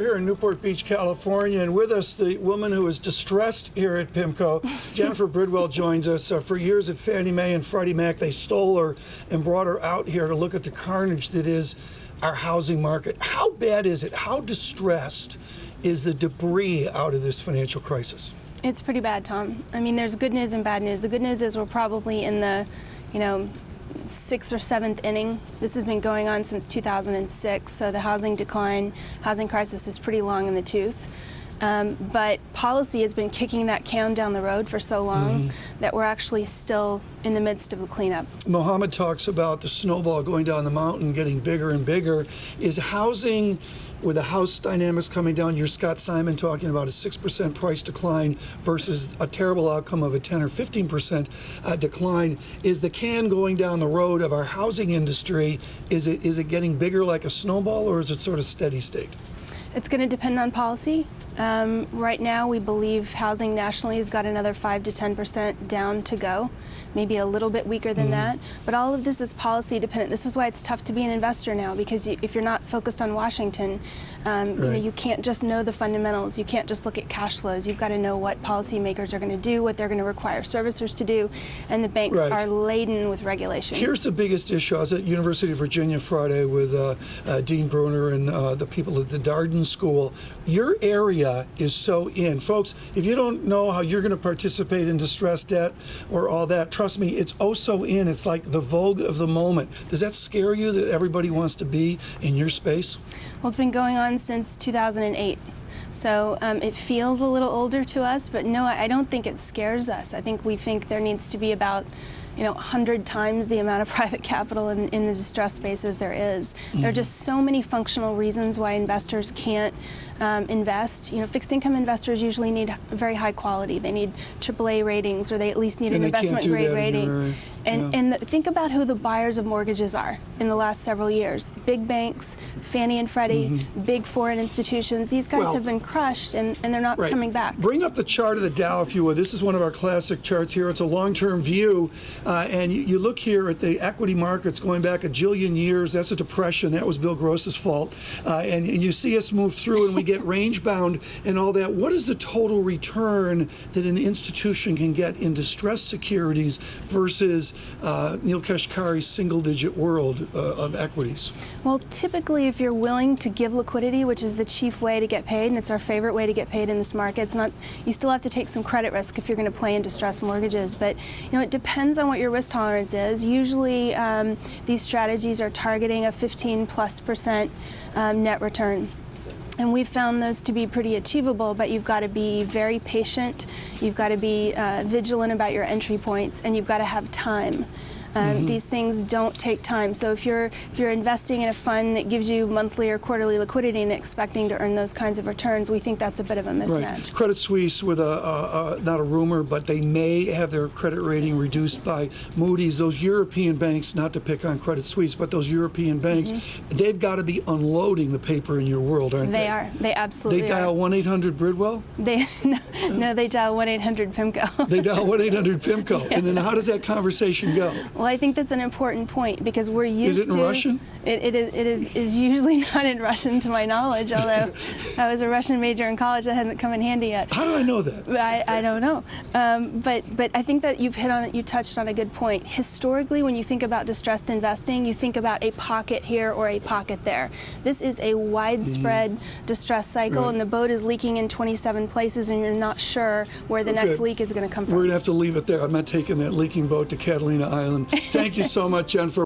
We're here in Newport Beach, California, and with us the woman who is distressed here at PIMCO. Jennifer Bridwell joins us. For years at Fannie Mae and Freddie Mac, they stole her and brought her out here to look at the carnage that is our housing market. How bad is it? How distressed is the debris out of this financial crisis? It's pretty bad, Tom. I mean, there's good news and bad news. The good news is we're probably in the, 6th or 7th inning. This has been going on since 2006, so the housing crisis is pretty long in the tooth. But policy has been kicking that can down the road for so long that we're actually still in the midst of the cleanup. Mohammed talks about the snowball going down the mountain, getting bigger and bigger. Is housing, with the house dynamics coming down, you're Scott Simon talking about a 6% price decline versus a terrible outcome of a 10 or 15% decline. Is the can going down the road of our housing industry, is it getting bigger like a snowball, or is it sort of steady state? It's going to depend on policy. Right now, we believe housing nationally has got another 5 to 10% down to go, maybe a little bit weaker than that. But all of this is policy dependent. This is why it's tough to be an investor now, because if you're not focused on Washington, you can't just know the fundamentals. You can't just look at cash flows. You've got to know what policymakers are going to do, what they're going to require servicers to do, and the banks are laden with regulation. Here's the biggest issue. I was at University of Virginia Friday with Dean Bruner and the people at the Darden School. Your area is so in. Folks, if you don't know how you're going to participate in distressed debt or all that, trust me, it's oh so in. It's like the vogue of the moment. Does that scare you that everybody wants to be in your space? Well, it's been going on since 2008. So it feels a little older to us, but no, I don't think it scares us. I think we think there needs to be about 100 times the amount of private capital in the distressed space as there is. There are just so many functional reasons why investors can't invest. Fixed income investors usually need very high quality. They need AAA ratings, or they at least need an investment grade rating. Think about who the buyers of mortgages are in the last several years. Big banks, Fannie and Freddie, big foreign institutions. These guys have been crushed, and they're not coming back. Bring up the chart of the Dow, if you would. This is one of our classic charts here. It's a long-term view. And you look here at the equity markets going back a jillion years. That's a depression. That was Bill Gross's fault. And you see us move through, and we get range-bound and all that. What is the total return that an institution can get in distressed securities versus Neil Kashkari's single-digit world of equities? Well, typically, if you're willing to give liquidity, which is the chief way to get paid, and it's our favorite way to get paid in this market, it's not. You still have to take some credit risk if you're going to play in distressed mortgages. But it depends on what your risk tolerance is. Usually, these strategies are targeting a 15+% net return. And we've found those to be pretty achievable, but you've got to be very patient, you've got to be vigilant about your entry points, and you've got to have time. These things don't take time. So if you're investing in a fund that gives you monthly or quarterly liquidity and expecting to earn those kinds of returns, we think that's a bit of a mismatch. Right. Credit Suisse, with not a rumor, but they may have their credit rating reduced by Moody's. Those European banks, not to pick on Credit Suisse, but those European banks, they've got to be unloading the paper in your world, aren't they? They are. They absolutely are. They dial 1-800-Bridwell? No, they dial 1-800-PIMCO. They dial 1-800-PIMCO. Yeah. And then how does that conversation go? Well, I think that's an important point, because we're used to... Is it in Russian? It is usually not in Russian, to my knowledge, although I was a Russian major in college. That hasn't come in handy yet. How do I know that? I don't know. But I think that you touched on a good point. Historically, when you think about distressed investing, you think about a pocket here or a pocket there. This is a widespread distress cycle, and the boat is leaking in 27 places, and you're not sure where the next leak is going to come from. We're going to have to leave it there. I'm not taking that leaking boat to Catalina Island. Thank you so much, Jennifer.